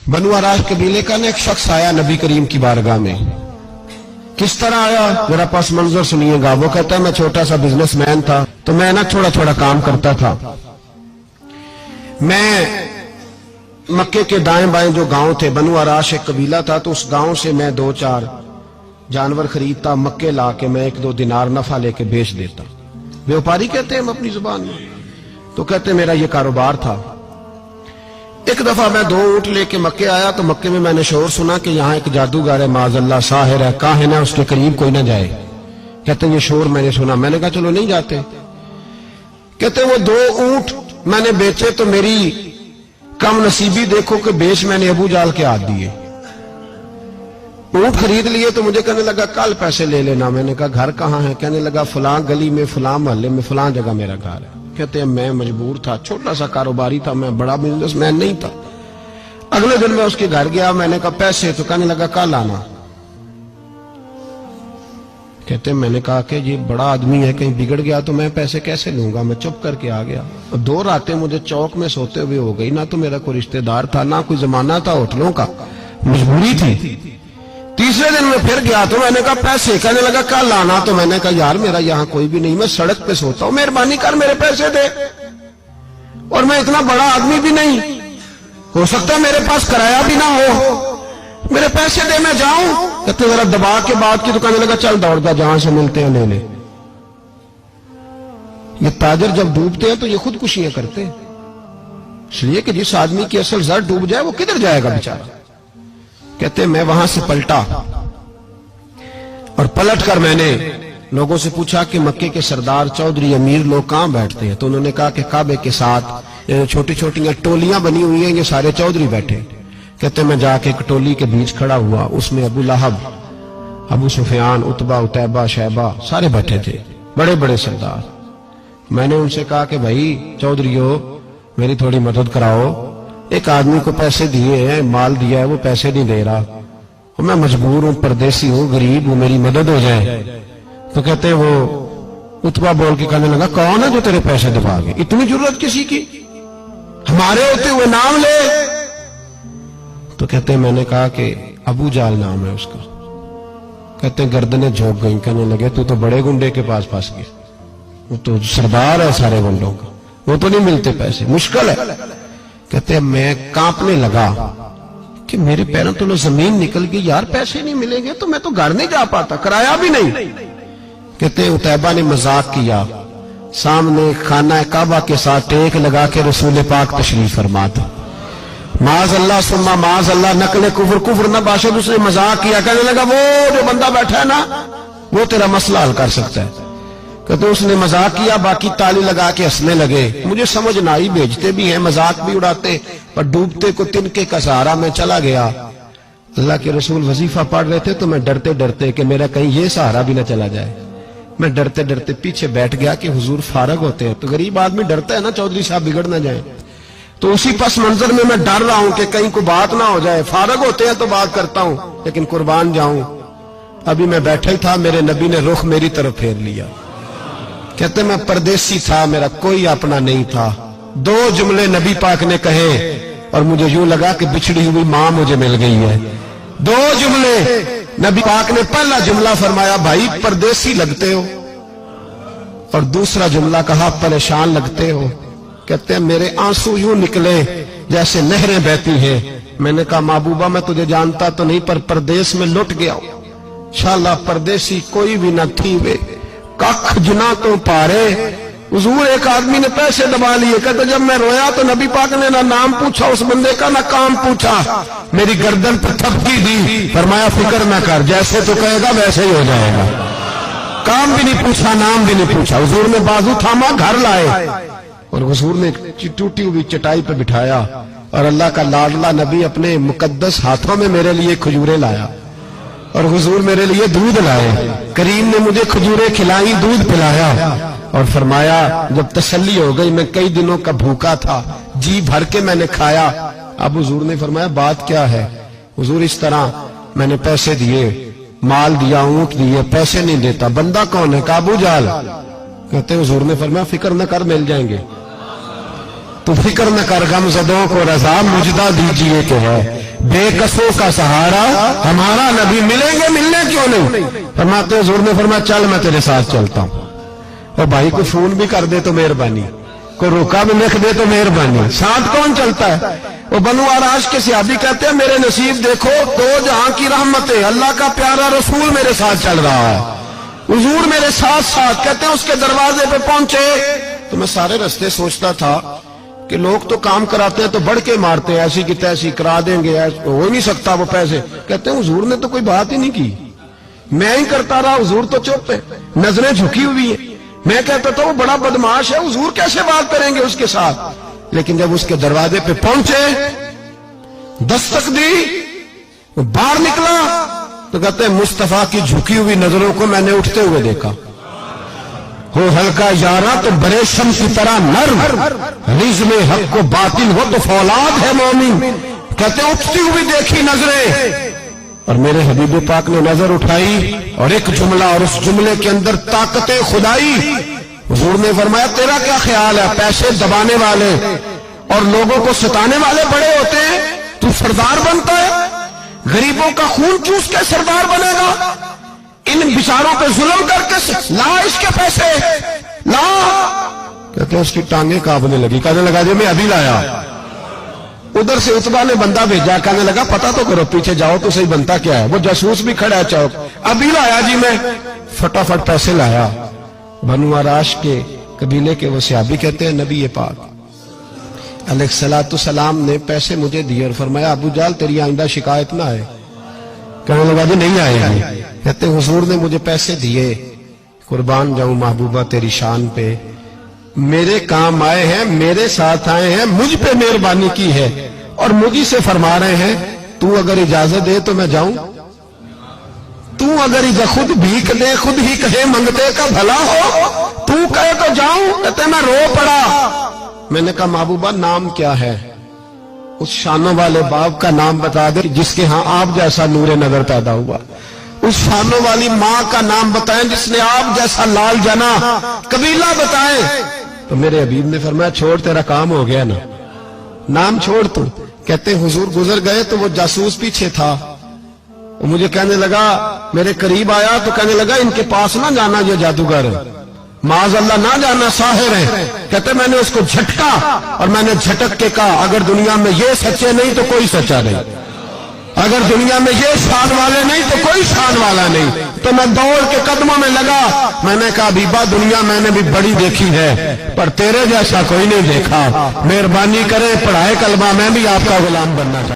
بنو آراش قبیلے کا نا ایک شخص آیا نبی کریم کی بارگاہ میں. کس طرح آیا ذرا پس منظر سنیے گا. وہ کہتا ہے میں چھوٹا سا بزنس مین تھا تو میں نا تھوڑا تھوڑا کام کرتا تھا. میں مکے کے دائیں بائیں جو گاؤں تھے، بنو آراش ایک قبیلہ تھا، تو اس گاؤں سے میں 2-4 جانور خریدتا، مکے لا کے میں 1-2 دینار نفع لے کے بیچ دیتا. بیوپاری کہتے ہیں ہم اپنی زبان میں. تو کہتے میرا یہ کاروبار تھا. ایک دفعہ میں 2 اونٹ لے کے مکے آیا تو مکے میں نے شور سنا کہ یہاں ایک جادوگر ہے، معاذ اللہ ساحر ہے، کاہن ہے، اس کے قریب کوئی نہ جائے. کہتے یہ شور میں نے سنا. میں نے کہا چلو نہیں جاتے. کہتے وہ 2 اونٹ میں نے بیچے تو میری کم نصیبی دیکھو کہ بیچ میں نے ابو جال کے ہاتھ دیے. اونٹ خرید لیے تو مجھے کہنے لگا کل پیسے لے لینا. میں نے کہا گھر کہاں ہے؟ کہنے لگا فلاں گلی میں، فلاں محلے میں، فلاں جگہ میرا گھر ہے. کہتے ہیں میں مجبور تھا، چھوٹا سا کاروباری تھا، میں بڑا بزنس مین نہیں تھا. اگلے دن میں اس کے گھر گیا. میں نے کہا پیسے؟ تو کہنے لگا کل آنا. کہتے ہیں میں نے کہا کہ یہ بڑا آدمی ہے، کہیں بگڑ گیا تو میں پیسے کیسے لوں گا. میں چپ کر کے آ گیا. 2 راتیں مجھے چوک میں سوتے ہوئے ہو گئی. نہ تو میرا کوئی رشتہ دار تھا، نہ کوئی زمانہ تھا ہوٹلوں کا، مجبوری تھی. تیسرے دن میں پھر گیا تو میں نے کہا پیسے؟ کہنے لگا کل آنا. تو میں نے کہا یار میرا یہاں کوئی بھی نہیں، میں سڑک پہ سوتا ہوں، مہربانی کر میرے پیسے دے. اور میں اتنا بڑا آدمی بھی نہیں، ہو سکتا ہے میرے پاس کرایہ بھی نہ ہو، میرے پیسے دے میں جاؤں. کہتے ذرا دبا کے بات کی. تو کہنے لگا چل دوڑ جا، جہاں سے ملتے ہیں لے لے. یہ تاجر جب ڈوبتے ہیں تو یہ خودکشیاں کرتے ہیں، اس لیے کہ جس آدمی کی اصل زر ڈوب جائے وہ کدھر جائے گا بیچارہ. کہتے میں وہاں سے پلٹا اور پلٹ کر میں نے لوگوں سے پوچھا کہ مکے کے سردار چودھری امیر لوگ کہاں بیٹھتے ہیں. تو انہوں نے کہا کہ کعبے کے ساتھ چھوٹی چھوٹی ٹولیاں بنی ہوئی ہیں، یہ سارے چودھری بیٹھے. کہتے میں جا کے ایک ٹولی کے بیچ کھڑا ہوا. اس میں ابو لہب، ابو سفیان، عتبہ، عتیبہ، شیبہ سارے بیٹھے تھے، بڑے بڑے سردار. میں نے ان سے کہا کہ بھائی چودھریو میری تھوڑی مدد کراؤ. ایک آدمی کو پیسے دیے ہیں، مال دیا ہے، وہ پیسے نہیں دے رہا، میں مجبور ہوں، پردیسی ہوں، غریب ہوں، میری مدد ہو جائے. تو کہتے وہ عتبہ بول کے کہنے لگا کون ہے جو تیرے پیسے دبا گے؟ اتنی ضرورت کسی کی؟ ہمارے ہوتے ہوئے نام لے. تو کہتے میں نے کہا کہ ابو جال نام ہے اس کا. کہتے گردنیں جھوک گئیں. کہنے لگے تو بڑے گنڈے کے پاس پھنس گئے، وہ تو سردار ہے سارے گنڈوں کا، وہ تو نہیں ملتے پیسے، مشکل ہے. کہتے میں کانپنے لگا کہ میرے پیروں تو زمین نکل گئی، یار پیسے نہیں ملیں گے تو میں تو گھر نہیں جا پاتا، کرایہ بھی نہیں. کہتے عتیبہ نے مذاق کیا. سامنے خانہ کعبہ کے ساتھ ٹیک لگا کے رسول پاک تشریف فرما تھا. معاذ اللہ ثم معاذ اللہ، نقل کفر نہ باشد. اس نے مذاق کیا. کہنے لگا وہ جو بندہ بیٹھا ہے نا وہ تیرا مسئلہ حل کر سکتا ہے. کہتے اس نے مذاق کیا، باقی تالی لگا کے ہنسنے لگے. مجھے سمجھ نہ آئی، بھیجتے بھی ہیں، مذاق بھی اڑاتے، پر ڈوبتے کو تنکے کا سہارا میں چلا گیا. اللہ کے رسول وظیفہ پڑھ رہے تھے تو میں ڈرتے ڈرتے کہ میرا کہیں یہ سہارا بھی نہ چلا جائے، میں ڈرتے ڈرتے پیچھے بیٹھ گیا کہ حضور فارغ ہوتے ہیں. تو غریب آدمی ڈرتا ہے نا چودھری صاحب بگڑ نہ جائیں. تو اسی پس منظر میں ڈر رہا ہوں کہ کہیں کوئی بات نہ ہو جائے. فارغ ہوتے ہیں تو بات کرتا ہوں، لیکن قربان جاؤں ابھی میں بیٹھا ہی تھا، میرے نبی نے رخ میری طرف پھیر لیا. کہتے میں پردیسی تھا، میرا کوئی اپنا نہیں تھا. 2 جملے نبی پاک نے کہے اور مجھے یوں لگا کہ بچھڑی ہوئی ماں مجھے مل گئی ہے. 2 جملے نبی پاک نے. پہلا جملہ فرمایا بھائی پردیسی لگتے ہو، اور دوسرا جملہ کہا پریشان لگتے ہو. کہتے ہیں میرے آنسو یوں نکلے جیسے نہریں بہتی ہیں. میں نے کہا محبوبہ میں تجھے جانتا تو نہیں، پر پردیس میں لٹ گیا ہوں. انشاءاللہ پردیسی کوئی بھی نہ تھی وے کخ جنا تو پارے. حضور ایک آدمی نے پیسے دبا لیے. کہتے جب میں رویا تو نبی پاک نے نہ نام پوچھا اس بندے کا، نہ کام پوچھا، میری گردن پر تھپکی دی. فرمایا فکر نہ کر، جیسے تو کہے گا ویسے ہی ہو جائے گا. کام بھی نہیں پوچھا، نام بھی نہیں پوچھا. حضور نے بازو تھاما، گھر لائے، اور حضور نے ٹوٹی ہوئی چٹائی پہ بٹھایا، اور اللہ کا لاڈلا نبی اپنے مقدس ہاتھوں میں میرے لیے کھجورے لایا، اور حضور میرے لیے دودھ لائے. کریم نے مجھے کھجورے کھلائی، دودھ پلایا، اور فرمایا جب تسلی ہو گئی، میں کئی دنوں کا بھوکا تھا، جی بھر کے میں نے کھایا. اب حضور نے فرمایا بات کیا ہے؟ حضور اس طرح میں نے پیسے دیے، مال دیا، اونٹ دیے، پیسے نہیں دیتا. بندہ کون ہے؟ ابو جال. کہتے حضور نے فرمایا فکر نہ کر، مل جائیں گے. تو فکر نہ کر، غم زدوں کو رضا مجدہ دیجئے کہ ہے. بے کسوں کا سہارا ہمارا نبی، ملیں گے ملنے کیوں نہیں؟ فرماتے حضور نے فرمایا چل میں تیرے ساتھ چلتا ہوں، اور بھائی کو فون بھی کر دے تو مہربانی، کوئی روکا بھی لکھ دے تو مہربانی، ساتھ کون چلتا ہے؟ وہ بنو آراش کے صحابی کہتے ہیں میرے نصیب دیکھو، دو جہاں کی رحمتیں، اللہ کا پیارا رسول میرے ساتھ چل رہا ہے، حضور میرے ساتھ ساتھ۔ کہتے ہیں اس کے دروازے پہ پہنچے تو میں سارے رستے سوچتا تھا کہ لوگ تو کام کراتے ہیں تو بڑھ کے مارتے ہیں، ایسی کی تیسی کرا دیں گے، ہو ہی نہیں سکتا وہ پیسے۔ کہتے ہیں حضور نے تو کوئی بات ہی نہیں کی، میں ہی کرتا رہا، حضور تو چپ ہے، نظریں جھکی ہوئی ہیں۔ میں کہتا تھا وہ بڑا بدماش ہے، حضور کیسے بات کریں گے اس کے ساتھ؟ لیکن جب اس کے دروازے پہ پہنچے، دستک دی، وہ باہر نکلا تو کہتے ہیں مصطفیٰ کی جھکی ہوئی نظروں کو میں نے اٹھتے ہوئے دیکھا، ہو ہلکا یارا تو بریشم کی طرح نرم، رزم حق کو باطل ہو تو فولاد ہے مومن۔ کہتے ہیں اٹھتی ہوئی دیکھی نظریں، اور میرے حبیب پاک نے نظر اٹھائی اور ایک جملہ، اور اس جملے کے اندر طاقت خدائی۔ حضور نے فرمایا تیرا کیا خیال ہے، پیسے دبانے والے اور لوگوں کو ستانے والے بڑے ہوتے ہیں، تو سردار بنتا ہے؟ غریبوں کا خون چوس کے سردار بنے گا؟ ان بیچاروں پہ ظلم کر کے لا اس کے پیسے لا۔ کہتے ہیں اس کی ٹانگیں کانپنے لگی، کہنے لگا جی میں ابھی لایا۔ ادھر سے عتبہ نے بندہ بھیجا، کہنے لگا پتہ تو کرو، پیچھے جاؤ تو صحیح بنتا کیا ہے۔ وہ جاسوس بھی کھڑا ہے چوک، ابھی لایا جی میں، فٹافٹ پیسے لایا۔ بنو آراش کے قبیلے کے وہ صحابی کہتے ہیں نبی پاک علیہ الصلوۃ والسلام نے پیسے مجھے دیے اور فرمایا ابو جال تیری آئندہ شکایت نہ آئے۔ کہنے لگا جی نہیں آئے گی۔ کہتے ہیں حضور نے مجھے پیسے دیے، قربان جاؤں محبوبہ تیری شان پہ، میرے کام آئے ہیں، میرے ساتھ آئے ہیں، مجھ پہ مہربانی کی ہے، اور مجھے سے فرما رہے ہیں تو اگر اجازت دے تو میں جاؤں، تو اگر خود بھیک دے، خود ہی کہے منگتے کا بھلا ہو، تو کہے تو جاؤں۔ کہتے ہیں میں رو پڑا۔ میں نے کہا محبوبہ نام کیا ہے؟ اس شانوں والے باپ کا نام بتا دے جس کے ہاں آپ جیسا نور نظر پیدا ہوا، اس شانوں والی ماں کا نام بتائیں جس نے آپ جیسا لال جنا، قبیلہ بتائیں۔ تو میرے حبیب نے فرمایا چھوڑ تیرا کام ہو گیا نا، نام چھوڑ تو۔ کہتے ہیں حضور گزر گئے تو وہ جاسوس پیچھے تھا، وہ مجھے کہنے لگا، میرے قریب آیا تو کہنے لگا ان کے پاس نہ جانا، یہ جادوگر ہے، معاذ اللہ نہ جانا، ساحر ہے۔ کہتے میں نے اس کو جھٹکا اور میں نے جھٹک کے کہا اگر دنیا میں یہ سچے نہیں تو کوئی سچا نہیں، اگر دنیا میں یہ شان والے نہیں تو کوئی شان والا نہیں۔ تو میں دوڑ کے قدموں میں لگا، میں نے کہا حبیبہ دنیا میں نے بھی بڑی دیکھی ہے پر تیرے جیسا کوئی نہیں دیکھا، مہربانی کرے پڑھائے کلمہ، میں بھی آپ کا غلام بننا چاہتا ہوں۔